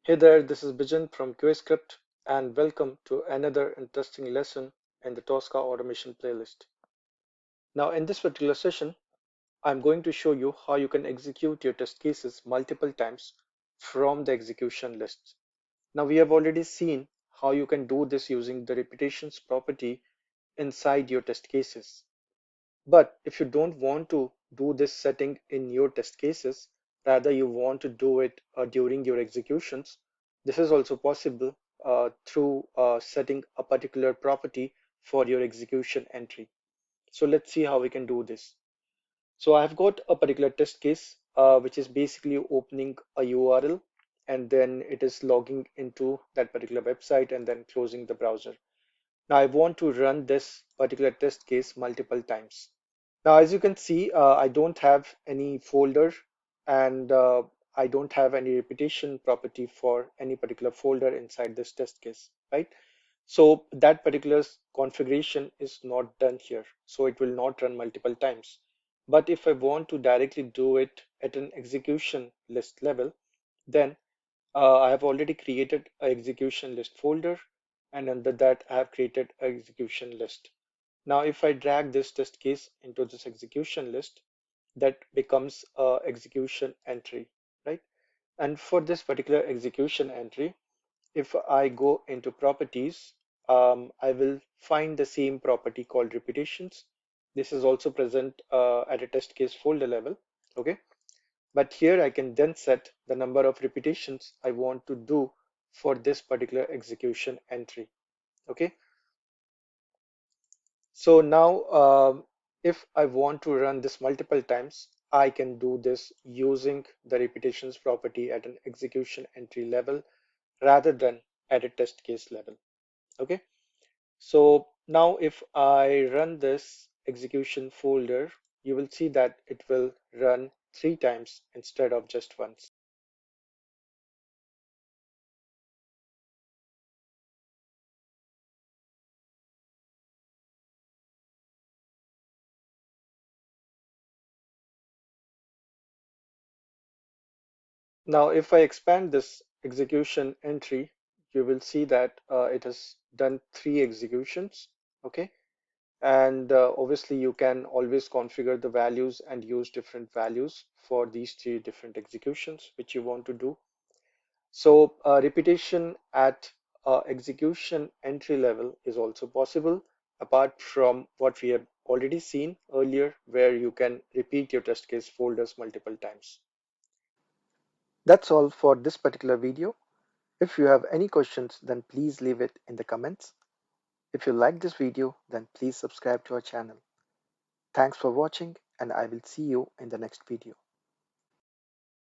Hey there, this is Bijan from QAscript and welcome to another interesting lesson in the Tosca automation playlist. Now in this particular session, I'm going to show you how you can execute your test cases multiple times from the execution list. Now we have already seen how you can do this using the repetitions property inside your test cases. But if you don't want to do this setting in your test cases, rather you want to do it during your executions, this is also possible through setting a particular property for your execution entry. So let's see how we can do this. So I've got a particular test case, which is basically opening a URL and then it is logging into that particular website and then closing the browser. Now I want to run this particular test case multiple times. Now, as you can see, I don't have any folder and I don't have any repetition property for any particular folder inside this test case, right? So that particular configuration is not done here. So it will not run multiple times. But if I want to directly do it at an execution list level, then I have already created an execution list folder, and under that I have created an execution list. Now, if I drag this test case into this execution list, that becomes a execution entry, right? And for this particular execution entry, if I go into properties, I will find the same property called repetitions. This is also present at a test case folder level, okay? But here I can then set the number of repetitions I want to do for this particular execution entry, okay? So now, if I want to run this multiple times, I can do this using the repetitions property at an execution entry level rather than at a test case level. Okay. So now if I run this execution folder, you will see that it will run 3 times instead of just once. Now, if I expand this execution entry, you will see that it has done 3 executions. Okay. And obviously you can always configure the values and use different values for these 3 different executions which you want to do. So repetition at execution entry level is also possible, apart from what we have already seen earlier, where you can repeat your test case folders multiple times. That's all for this particular video. If you have any questions, then please leave it in the comments. If you like this video, then please subscribe to our channel. Thanks for watching, and I will see you in the next video.